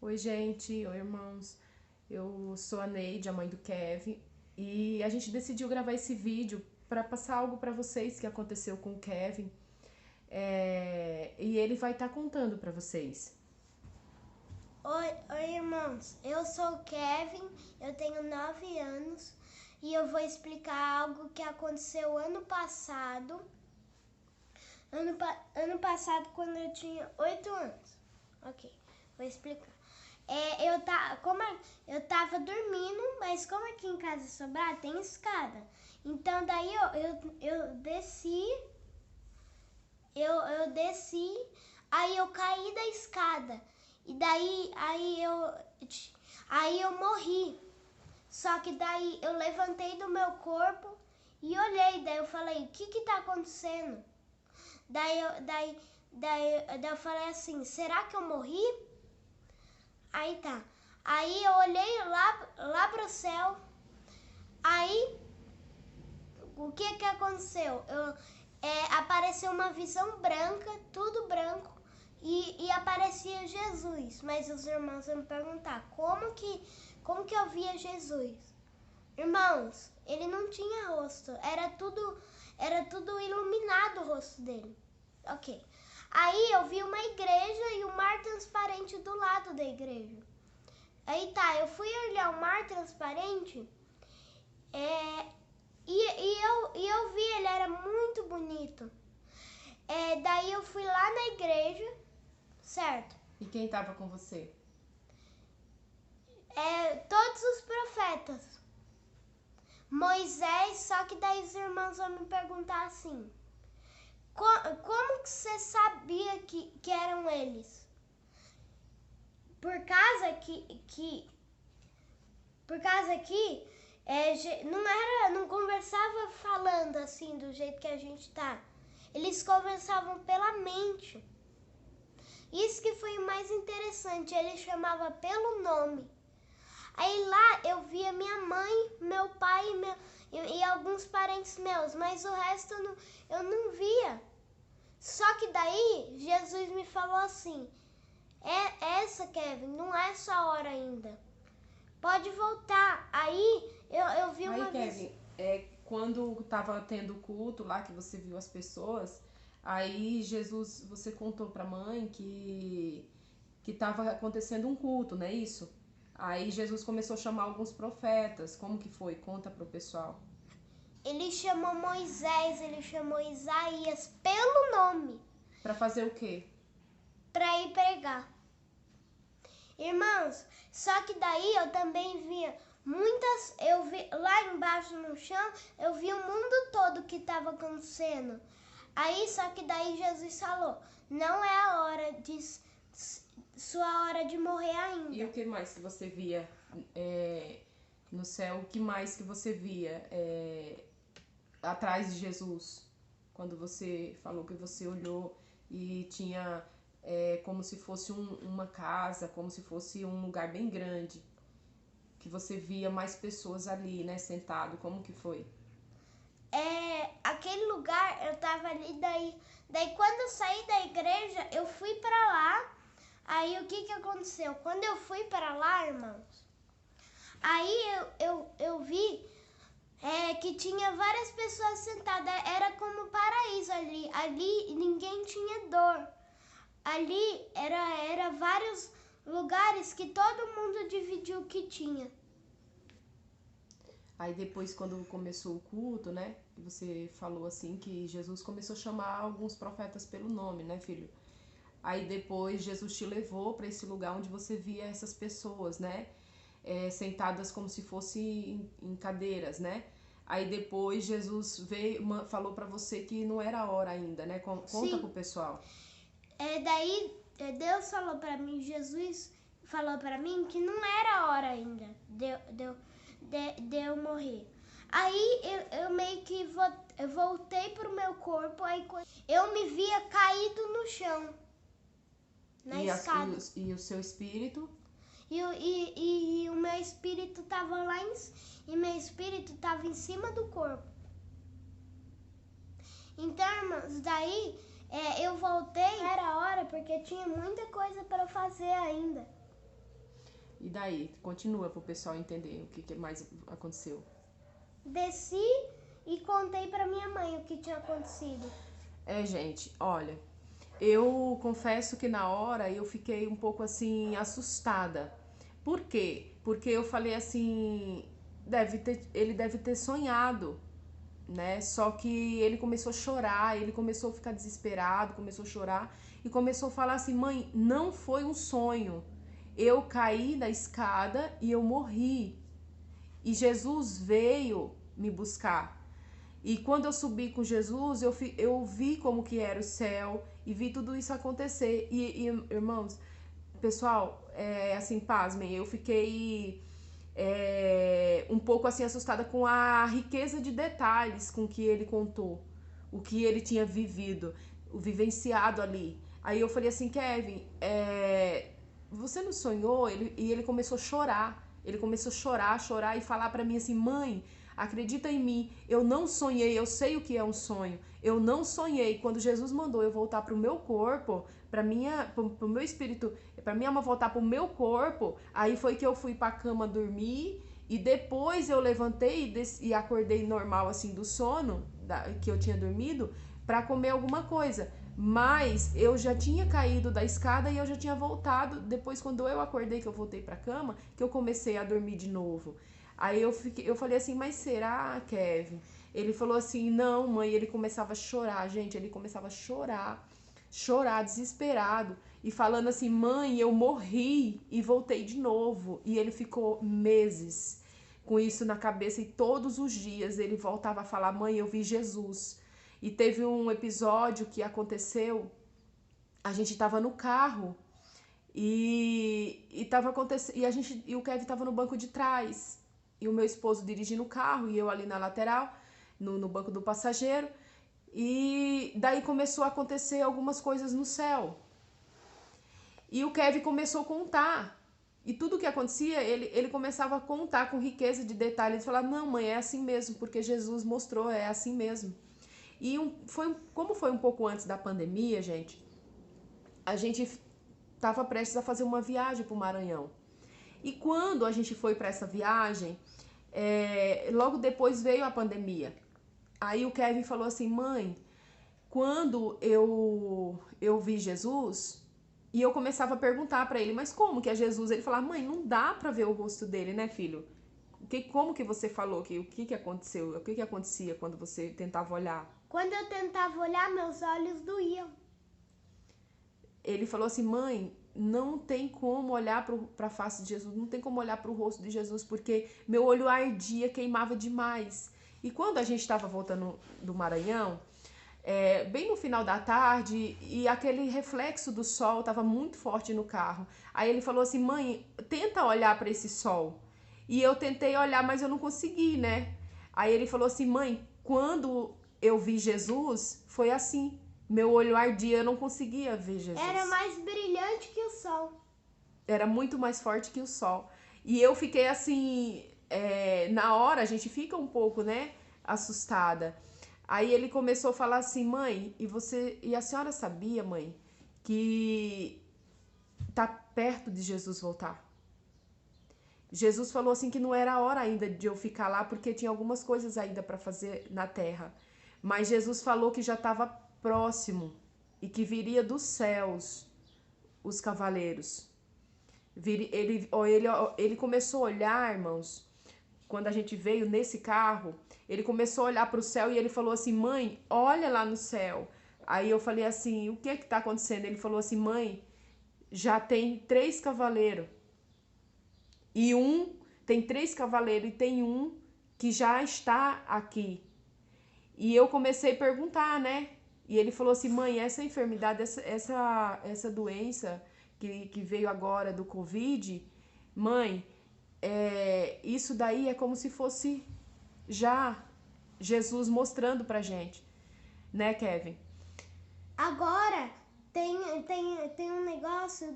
Oi, gente, oi, irmãos. Eu sou a Neide, a mãe do Kevin, e a gente decidiu gravar esse vídeo para passar algo para vocês que aconteceu com o Kevin. E ele vai estar contando para vocês. Oi, irmãos. Eu sou o Kevin, eu tenho 9 anos e eu vou explicar algo que aconteceu ano passado. Ano passado, quando eu tinha 8 anos. Ok, vou explicar. Eu tava dormindo, mas como aqui em casa Sobrar tem escada. Então daí eu desci, eu desci, aí eu caí da escada. E daí aí eu morri. Só que daí eu levantei do meu corpo e olhei, daí eu falei, o que tá acontecendo? Daí eu falei assim, será que eu morri? Aí tá. Aí eu olhei lá pro céu. Aí o que aconteceu? Apareceu uma visão branca, tudo branco, e aparecia Jesus. Mas os irmãos vão me perguntar, como que eu via Jesus? Irmãos, ele não tinha rosto, era tudo iluminado o rosto dele. Ok. Aí eu vi uma igreja e um mar transparente do lado da igreja. Aí tá, eu fui olhar o mar transparente e eu vi, ele era muito bonito. Daí eu fui lá na igreja, certo? E quem estava com você? Todos os profetas. Moisés, só que daí os irmãos vão me perguntar assim, como que você sabia que eram eles? Por causa que não conversava falando assim do jeito que a gente tá. Eles conversavam pela mente. Isso que foi o mais interessante, ele chamava pelo nome. Aí lá eu via minha mãe, meu pai e alguns parentes meus, mas o resto eu não via. Só que daí Jesus me falou assim, essa, Kevin, não é sua hora ainda. Pode voltar. Aí eu vi uma vez. Kevin, quando estava tendo culto lá, que você viu as pessoas, aí Jesus, você contou para a mãe que estava acontecendo um culto, não é isso? Aí Jesus começou a chamar alguns profetas. Como que foi? Conta pro pessoal. Ele chamou Moisés, ele chamou Isaías pelo nome. Para fazer o quê? Para ir pregar. Irmãos, só que daí eu também via eu vi lá embaixo no chão, eu vi o mundo todo que estava acontecendo. Aí só que daí Jesus falou, não é a hora de sua hora de morrer ainda. E o que mais que você via no céu? O que mais que você via atrás de Jesus? Quando você falou que você olhou e tinha como se fosse uma casa, como se fosse um lugar bem grande, que você via mais pessoas ali, né, sentado. Como que foi? Aquele lugar, eu tava ali, daí quando eu saí da igreja, eu fui pra lá. Aí o que aconteceu? Quando eu fui pra lá, irmãos, aí eu vi que tinha várias pessoas sentadas, era como paraíso ali ninguém tinha dor. Ali era vários lugares que todo mundo dividiu o que tinha. Aí depois, quando começou o culto, né, você falou assim que Jesus começou a chamar alguns profetas pelo nome, né, filho? Aí depois Jesus te levou para esse lugar onde você via essas pessoas, né, sentadas como se fossem em cadeiras, né? Aí depois Jesus falou para você que não era a hora ainda, né? Conta pro pessoal. Daí Deus falou para mim, Jesus falou para mim que não era a hora ainda de eu morrer. Aí eu meio que eu voltei pro meu corpo, aí eu me via caído no chão, na escada. E o seu espírito? E o meu espírito tava lá e meu espírito tava em cima do corpo. Então, irmãos, daí eu voltei, era a hora porque tinha muita coisa para fazer ainda. E daí? Continua pro pessoal entender o que mais aconteceu. Desci e contei pra minha mãe o que tinha acontecido. Gente, olha, eu confesso que na hora eu fiquei um pouco assim assustada. Por quê? Porque eu falei assim, ele deve ter sonhado, né? Só que ele começou a chorar, ele começou a ficar desesperado, começou a chorar e começou a falar assim: "Mãe, não foi um sonho. Eu caí da escada e eu morri. E Jesus veio me buscar. E quando eu subi com Jesus, eu vi como que era o céu e vi tudo isso acontecer. E irmãos, pessoal, assim, pasmem, eu fiquei um pouco assim assustada com a riqueza de detalhes com que ele contou, o que ele tinha vivido, o vivenciado ali. Aí eu falei assim, Kevin, você não sonhou? E ele começou a chorar. Ele começou a chorar e falar pra mim assim, mãe, acredita em mim, eu não sonhei, eu sei o que é um sonho. Eu não sonhei. Quando Jesus mandou eu voltar pro meu corpo, pro meu espírito, pra minha alma voltar pro meu corpo, aí foi que eu fui pra cama dormir e depois eu levantei e acordei normal assim do sono que eu tinha dormido pra comer alguma coisa. Mas eu já tinha caído da escada e eu já tinha voltado. Depois, quando eu acordei, que eu voltei pra cama, que eu comecei a dormir de novo. Aí eu falei assim, mas será, Kevin? Ele falou assim, não, mãe. Ele começava a chorar, gente. Ele começava a chorar, desesperado. E falando assim, mãe, eu morri e voltei de novo. E ele ficou meses com isso na cabeça. E todos os dias ele voltava a falar, mãe, eu vi Jesus. E teve um episódio que aconteceu, a gente tava no carro tava acontecendo, e o Kevin tava no banco de trás, e o meu esposo dirigindo o carro e eu ali na lateral, no banco do passageiro, e daí começou a acontecer algumas coisas no céu. E o Kevin começou a contar. E tudo que acontecia, ele começava a contar com riqueza de detalhes. Ele falava, não, mãe, é assim mesmo, porque Jesus mostrou, é assim mesmo. E como foi um pouco antes da pandemia, gente, a gente estava prestes a fazer uma viagem para o Maranhão. E quando a gente foi para essa viagem, logo depois veio a pandemia. Aí o Kevin falou assim, mãe, quando eu vi Jesus, e eu começava a perguntar para ele, mas como que é Jesus? Ele falava, mãe, não dá para ver o rosto dele, né, filho? Como que você falou? O que aconteceu? O que acontecia quando você tentava olhar? Quando eu tentava olhar, meus olhos doíam. Ele falou assim, mãe, não tem como olhar para a face de Jesus, não tem como olhar para o rosto de Jesus, porque meu olho ardia, queimava demais. E quando a gente estava voltando do Maranhão, bem no final da tarde, e aquele reflexo do sol estava muito forte no carro. Aí ele falou assim, mãe, tenta olhar para esse sol. E eu tentei olhar, mas eu não consegui, né? Aí ele falou assim, mãe, quando eu vi Jesus, foi assim. Meu olho ardia, eu não conseguia ver Jesus. Era mais brilhante que o sol. Era muito mais forte que o sol. E eu fiquei assim, na hora a gente fica um pouco, né, assustada. Aí ele começou a falar assim, mãe, e a senhora sabia, mãe, que tá perto de Jesus voltar? Jesus falou assim que não era a hora ainda de eu ficar lá, porque tinha algumas coisas ainda para fazer na terra. Mas Jesus falou que já estava próximo e que viria dos céus os cavaleiros. Ele começou a olhar, irmãos, quando a gente veio nesse carro, ele começou a olhar para o céu e ele falou assim, mãe, olha lá no céu. Aí eu falei assim, o que está acontecendo? Ele falou assim, mãe, já tem 3 cavaleiros. E tem 3 cavaleiros e tem um que já está aqui. E eu comecei a perguntar, né? E ele falou assim, mãe, essa enfermidade, essa doença que veio agora do Covid, mãe, isso daí é como se fosse já Jesus mostrando pra gente, né, Kevin? Agora tem um negócio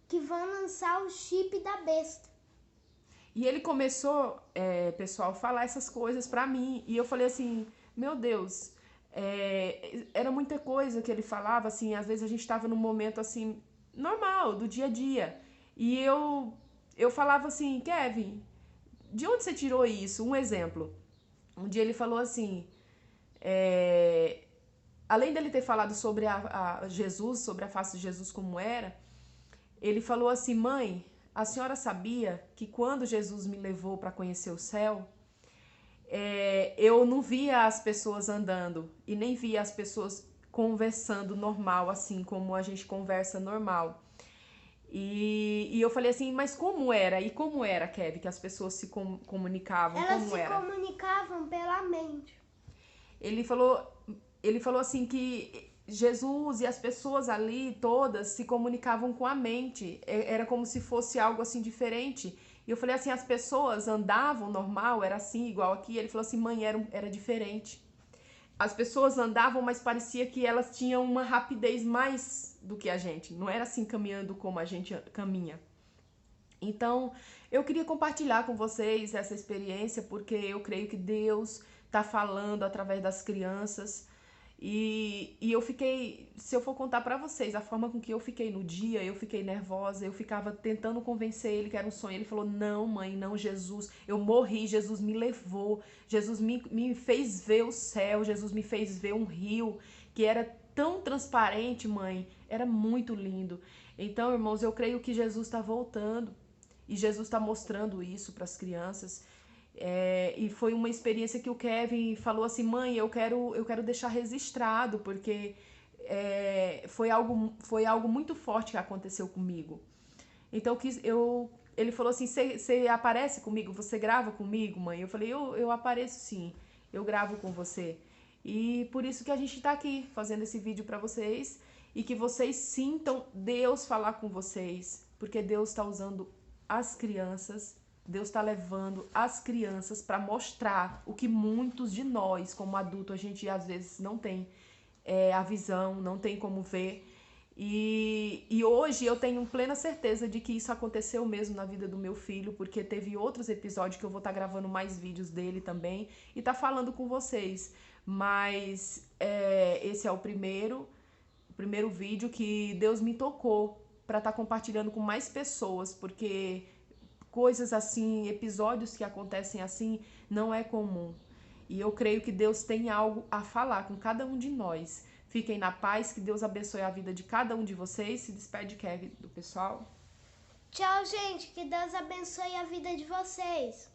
que vão lançar o chip da besta. E ele começou, pessoal, a falar essas coisas pra mim. E eu falei assim, meu Deus, era muita coisa que ele falava, assim, às vezes a gente tava num momento, assim, normal, do dia a dia. E eu eu falava assim, Kevin, de onde você tirou isso? Um exemplo. Um dia ele falou assim, além dele ter falado sobre a Jesus, sobre a face de Jesus como era, ele falou assim, mãe, a senhora sabia que quando Jesus me levou para conhecer o céu, eu não via as pessoas andando e nem via as pessoas conversando normal, assim como a gente conversa normal. E eu falei assim, mas como era? E como era, Kevin, que as pessoas se comunicavam? Elas Como se era? comunicavam pela mente. Ele falou, ele falou assim que Jesus e as pessoas ali todas se comunicavam com a mente. Era como se fosse algo assim diferente. E eu falei assim, as pessoas andavam normal, era assim, igual aqui. Ele falou assim, mãe, era diferente. As pessoas andavam, mas parecia que elas tinham uma rapidez mais do que a gente. Não era assim caminhando como a gente caminha. Então, eu queria compartilhar com vocês essa experiência, porque eu creio que Deus está falando através das crianças. E eu fiquei, se eu for contar para vocês, a forma com que eu fiquei no dia, eu fiquei nervosa, eu ficava tentando convencer ele que era um sonho. Ele falou, não mãe, não, Jesus, eu morri, Jesus me levou, Jesus me fez ver o céu, Jesus me fez ver um rio que era tão transparente, mãe, era muito lindo. Então, irmãos, eu creio que Jesus está voltando e Jesus está mostrando isso para as crianças. E foi uma experiência que o Kevin falou assim, mãe, eu quero deixar registrado, porque foi algo muito forte que aconteceu comigo. Então ele falou assim, você aparece comigo? Você grava comigo, mãe? Eu falei, eu apareço sim, eu gravo com você. E por isso que a gente está aqui fazendo esse vídeo para vocês e que vocês sintam Deus falar com vocês, porque Deus está usando as crianças, Deus está levando as crianças para mostrar o que muitos de nós, como adulto, a gente às vezes não tem a visão, não tem como ver. E hoje eu tenho plena certeza de que isso aconteceu mesmo na vida do meu filho, porque teve outros episódios que eu vou estar gravando mais vídeos dele também e tá falando com vocês. Mas esse é o primeiro vídeo que Deus me tocou para estar compartilhando com mais pessoas, porque coisas assim, episódios que acontecem assim, não é comum. E eu creio que Deus tem algo a falar com cada um de nós. Fiquem na paz, que Deus abençoe a vida de cada um de vocês. Se despede, Kevin, do pessoal. Tchau, gente. Que Deus abençoe a vida de vocês.